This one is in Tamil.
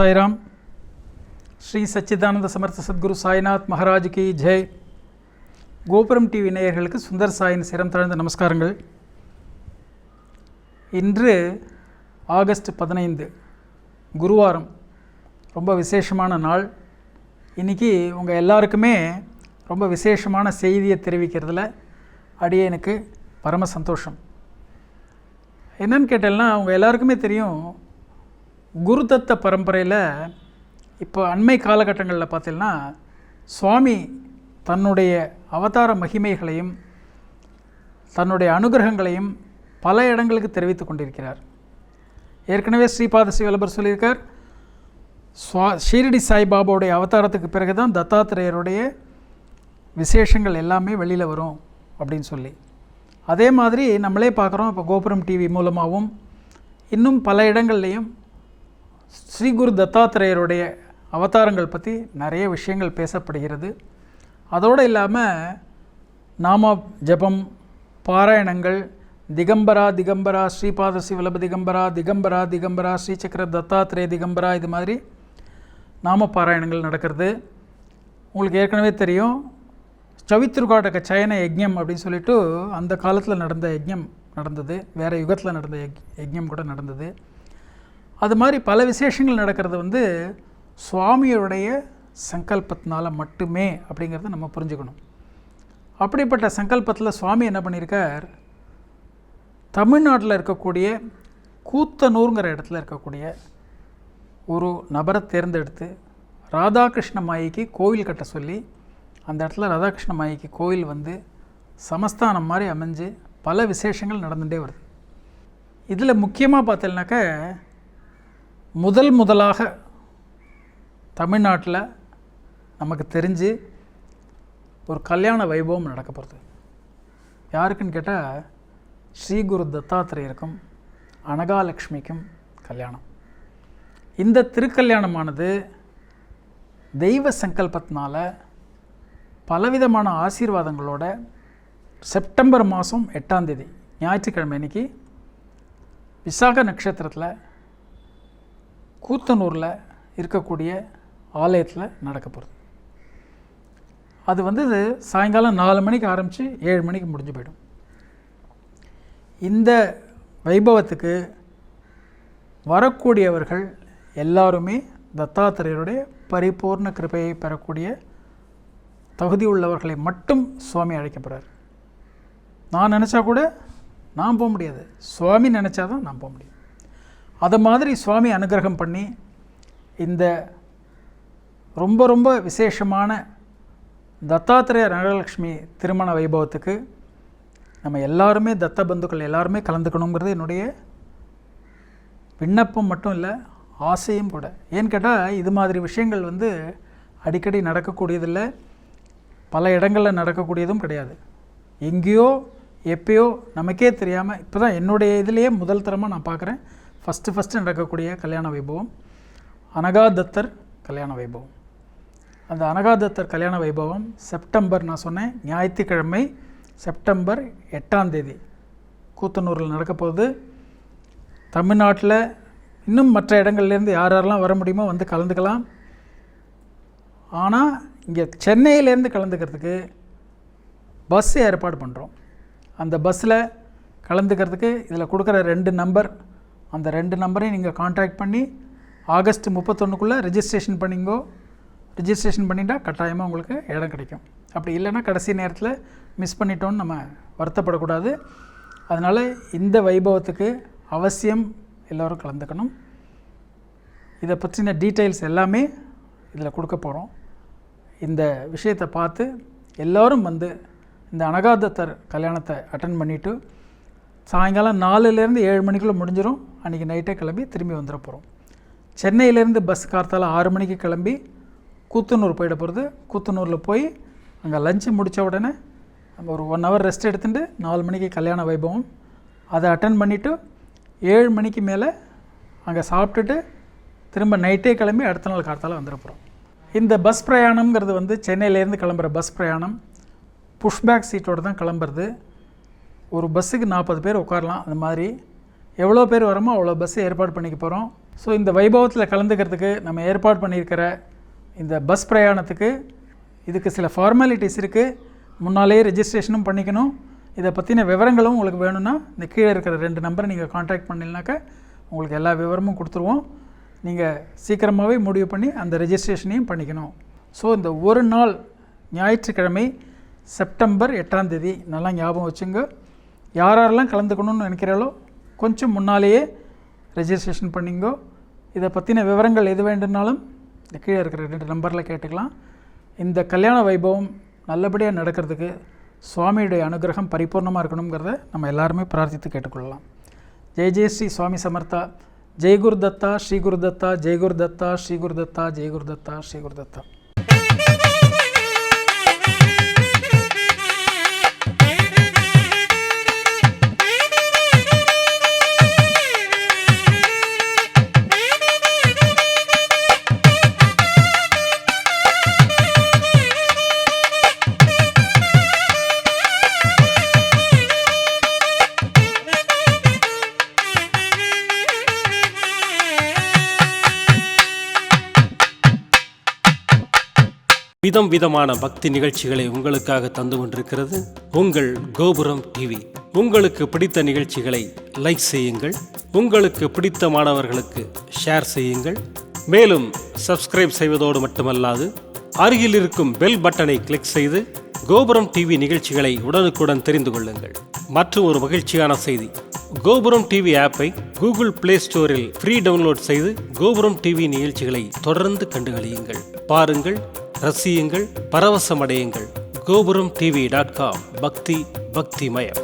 சாய்ராம். ஸ்ரீ சச்சிதானந்த சமர்த்த சத்குரு சாய்நாத் மகாராஜ் கி ஜெய். கோபுரம் டிவி நேயர்களுக்கு சுந்தர் சாயின் சிரம் தாழ்ந்த நமஸ்காரங்கள். இன்று ஆகஸ்ட் 15 குருவாரம், ரொம்ப விசேஷமான நாள். இன்றைக்கி உங்கள் எல்லாருக்குமே ரொம்ப விசேஷமான செய்தியை தெரிவிக்கிறதுல அடியேனுக்கு பரம சந்தோஷம். என்னன்னு கேட்டேன்னா, அவங்க எல்லாருக்குமே தெரியும், குருதத்த பரம்பரையில் இப்போ அண்மை காலகட்டங்களில் பார்த்தீங்கன்னா சுவாமி தன்னுடைய அவதார மகிமைகளையும் தன்னுடைய அனுகிரகங்களையும் பல இடங்களுக்கு தெரிவித்து கொண்டிருக்கிறார். ஏற்கனவே ஸ்ரீபாத ஸ்ரீவல்லபர் சொல்லியிருக்கார், ஷீரடி சாய்பாபாவுடைய அவதாரத்துக்கு பிறகு தான் தத்தாத்திரேயருடைய விசேஷங்கள் எல்லாமே வெளியில் வரும் அப்படின்னு சொல்லி. அதே மாதிரி நம்மளே பார்க்குறோம், இப்போ கோபுரம் டிவி மூலமாகவும் இன்னும் பல இடங்கள்லேயும் ஸ்ரீ குரு தத்தாத்திரேயருடைய அவதாரங்கள் பற்றி நிறைய விஷயங்கள் பேசப்படுகிறது. அதோடு இல்லாமல் நாம ஜபம், பாராயணங்கள், திகம்பரா திகம்பரா, ஸ்ரீபாத ஸ்ரீவல்லப திகம்பரா, திகம்பரா திகம்பரா, ஸ்ரீசக்கர தத்தாத்திரேய திகம்பரா, இது மாதிரி நாம பாராயணங்கள் நடக்கிறது. உங்களுக்கு ஏற்கனவே தெரியும், சவித்ருகாடக சயன யஜ்ஞம் அப்படின்னு சொல்லிட்டு அந்த காலத்தில் நடந்த யஜ்ஞம் நடந்தது, வேறு யுகத்தில் நடந்த யஜ்ஞம் கூட நடந்தது. அது மாதிரி பல விசேஷங்கள் நடக்கிறது சுவாமியுடைய சங்கல்பத்தினால மட்டுமே அப்படிங்கிறத நம்ம புரிஞ்சுக்கணும். அப்படிப்பட்ட சங்கல்பத்தில் சுவாமி என்ன பண்ணியிருக்கார், தமிழ்நாட்டில் இருக்கக்கூடிய கூத்தனூருங்கிற இடத்துல இருக்கக்கூடிய ஒரு நபரை தேர்ந்தெடுத்து ராதாகிருஷ்ண மாயிக்கு கோவில் கட்ட சொல்லி, அந்த இடத்துல ராதாகிருஷ்ண மாயிக்கு கோவில் சமஸ்தானம் மாதிரி அமைஞ்சு பல விசேஷங்கள் நடந்துகிட்டே வருது. இதில் முக்கியமாக பார்த்தீங்கன்னாக்க, முதலாக தமிழ்நாட்டில் நமக்கு தெரிஞ்சு ஒரு கல்யாண வைபவம் நடக்க போகிறது. யாருக்குன்னு கேட்டால், ஸ்ரீ குரு தத்தாத்திரேயருக்கும் அனகாலக்ஷ்மிக்கும் கல்யாணம். இந்த திருக்கல்யாணமானது தெய்வ சங்கல்பத்தினால பலவிதமான ஆசீர்வாதங்களோட செப்டம்பர் மாதம் 8ஆம் தேதி ஞாயிற்றுக்கிழமை அன்னைக்கு விசாக நட்சத்திரத்தில் கூத்தனூரில் இருக்கக்கூடிய ஆலயத்தில் நடக்க போகிறது. அது சாயங்காலம் 4 மணிக்கு ஆரம்பித்து 7 மணிக்கு முடிஞ்சு போயிடும். இந்த வைபவத்துக்கு வரக்கூடியவர்கள் எல்லாருமே தத்தாத்திரேயருடைய பரிபூர்ண கிருபையை பெறக்கூடிய தகுதி உள்ளவர்களை மட்டும் சுவாமி அழைக்கப்படுறார். நான் நினச்சா கூட நான் போக முடியாது, சுவாமி நினச்சா தான் நான் போக முடியும். அது மாதிரி சுவாமி அனுகிரகம் பண்ணி இந்த ரொம்ப ரொம்ப விசேஷமான தத்தாத்திரேய அனகாலக்ஷ்மி திருமண வைபவத்துக்கு நம்ம எல்லாருமே, தத்த பந்துக்கள் எல்லாருமே கலந்துக்கணுங்கிறது என்னுடைய விண்ணப்பம் மட்டும் இல்லை, ஆசையும் கூட. ஏன்னு கேட்டால், இது மாதிரி விஷயங்கள் அடிக்கடி நடக்கக்கூடியதில்லை, பல இடங்களில் நடக்கக்கூடியதும் கிடையாது. எங்கேயோ எப்பயோ நமக்கே தெரியாமல் இப்போ தான் என்னுடைய இதிலேயே முதல் தரமாக நான் பார்க்குறேன். ஃபஸ்ட்டு நடக்கக்கூடிய கல்யாண வைபவம் அனகாதத்தர் கல்யாண வைபவம். அந்த அனகாதத்தர் கல்யாண வைபவம் செப்டம்பர், நான் சொன்னேன் ஞாயிற்றுக்கிழமை செப்டம்பர் 8ஆம் தேதி கூத்தனூரில் நடக்க போகுது. தமிழ்நாட்டில் இன்னும் மற்ற இடங்கள்லேருந்து யாரெல்லாம் வர முடியுமோ கலந்துக்கலாம். ஆனால் இங்கே சென்னையிலேருந்து கலந்துக்கிறதுக்கு பஸ் ஏற்பாடு பண்ணுறோம். அந்த பஸ்ஸில் கலந்துக்கிறதுக்கு இதில் கொடுக்குற 2 நம்பர், அந்த 2 நம்பரையும் நீங்கள் கான்டாக்ட் பண்ணி ஆகஸ்ட் 31க்குள்ளே ரிஜிஸ்ட்ரேஷன் பண்ணிங்கோ. ரிஜிஸ்ட்ரேஷன் பண்ணிட்டால் கட்டாயமாக உங்களுக்கு இடம் கிடைக்கும். அப்படி இல்லைன்னா கடைசி நேரத்தில் மிஸ் பண்ணிட்டோன்னு நம்ம வருத்தப்படக்கூடாது. அதனால் இந்த வைபவத்துக்கு அவசியம் எல்லோரும் கலந்துக்கணும். இதை பற்றின டீட்டெயில்ஸ் எல்லாமே இதில் கொடுக்க போகிறோம். இந்த விஷயத்தை பார்த்து எல்லோரும் இந்த அனகாதத்தர் கல்யாணத்தை அட்டன் பண்ணிவிட்டு சாயங்காலம் 4லேருந்து 7 மணிக்குள்ளே முடிஞ்சிடும். அன்றைக்கி நைட்டே கிளம்பி திரும்பி வந்துட போகிறோம். சென்னையிலேருந்து பஸ் கார்த்தால 6 மணிக்கு கிளம்பி கூத்தனூர் போயிட போகிறது. கூத்தனூரில் போய் அங்கே லஞ்சு முடித்த உடனே நம்ம ஒரு 1 ஹவர் ரெஸ்ட் எடுத்துகிட்டு 4 மணிக்கு கல்யாண வைபவம் அதை அட்டன் பண்ணிவிட்டு 7 மணிக்கு மேலே அங்கே சாப்பிட்டுட்டு திரும்ப நைட்டே கிளம்பி அடுத்த நாள் கார்த்தால வந்துட போகிறோம். இந்த பஸ் பிரயாணம்ங்கிறது சென்னையிலேருந்து கிளம்புற பஸ் பிரயாணம் புஷ்பேக் சீட்டோடு தான் கிளம்புறது. ஒரு பஸ்ஸுக்கு 40 பேர் உட்காரலாம். அந்த மாதிரி எவ்வளோ பேர் வரோமோ அவ்வளோ பஸ்ஸு ஏற்பாடு பண்ணிக்க போகிறோம். ஸோ இந்த வைபவத்தில் கலந்துக்கிறதுக்கு நம்ம ஏற்பாடு பண்ணியிருக்கிற இந்த பஸ் பிரயாணத்துக்கு இதுக்கு சில ஃபார்மாலிட்டிஸ் இருக்குது. முன்னாலேயே ரெஜிஸ்ட்ரேஷனும் பண்ணிக்கணும். இதை பற்றின விவரங்களும் உங்களுக்கு வேணும்னா இந்த கீழே இருக்கிற 2 நம்பரை நீங்கள் கான்டாக்ட் பண்ணிங்கனாக்கா உங்களுக்கு எல்லா விவரமும் கொடுத்துருவோம். நீங்கள் சீக்கிரமாகவே முடிவு பண்ணி அந்த ரெஜிஸ்ட்ரேஷனையும் பண்ணிக்கணும். ஸோ இந்த ஒரு நாள் ஞாயிற்றுக்கிழமை செப்டம்பர் 8ஆம் தேதி நல்லா ஞாபகம் வச்சுங்க. யாரெல்லாம் கலந்துக்கணும்னு நினைக்கிறாலோ கொஞ்சம் முன்னாலேயே ரெஜிஸ்ட்ரேஷன் பண்ணிங்கோ. இதை பற்றின விவரங்கள் எது வேண்டுனாலும் இந்த கீழே இருக்கிற 2 நம்பரில் கேட்டுக்கலாம். இந்த கல்யாண வைபவம் நல்லபடியாக நடக்கிறதுக்கு சுவாமியுடைய அனுகிரகம் பரிபூர்ணமாக இருக்கணுங்கிறத நம்ம எல்லாருமே பிரார்த்தித்து கேட்டுக்கொள்ளலாம். ஜெய் ஜெய் ஸ்ரீ சுவாமி சமர்த்தா. ஜெய் குருதத்தா, ஸ்ரீ குருதத்தா, ஜெய் குருதத்தா, ஸ்ரீ குருதத்தா, ஜெய் குருதத்தா, ஸ்ரீ குருதத்தா. விதம் விதமான பக்தி நிகழ்ச்சிகளை உங்களுக்காக தந்து கொண்டிருக்கிறது உங்கள் கோபுரம் டிவி. உங்களுக்கு பிடித்த நிகழ்ச்சிகளை லைக் செய்யுங்கள், உங்களுக்கு பிடித்த மாணவர்களுக்கு ஷேர் செய்யுங்கள். மேலும் சப்ஸ்கிரைப் செய்வதோடு மட்டுமல்லாது அருகில் இருக்கும் பெல் பட்டனை கிளிக் செய்து கோபுரம் டிவி நிகழ்ச்சிகளை உடனுக்குடன் தெரிந்து கொள்ளுங்கள். மற்றும் ஒரு மகிழ்ச்சியான செய்தி, கோபுரம் டிவி ஆப்பை கூகுள் பிளே ஸ்டோரில் ஃப்ரீ டவுன்லோட் செய்து கோபுரம் டிவி நிகழ்ச்சிகளை தொடர்ந்து கண்டுகளியுங்கள். பாருங்கள், ரசியுங்கள், பரவசமடையுங்கள். gopuramtv.com. பக்தி பக்திமயம்.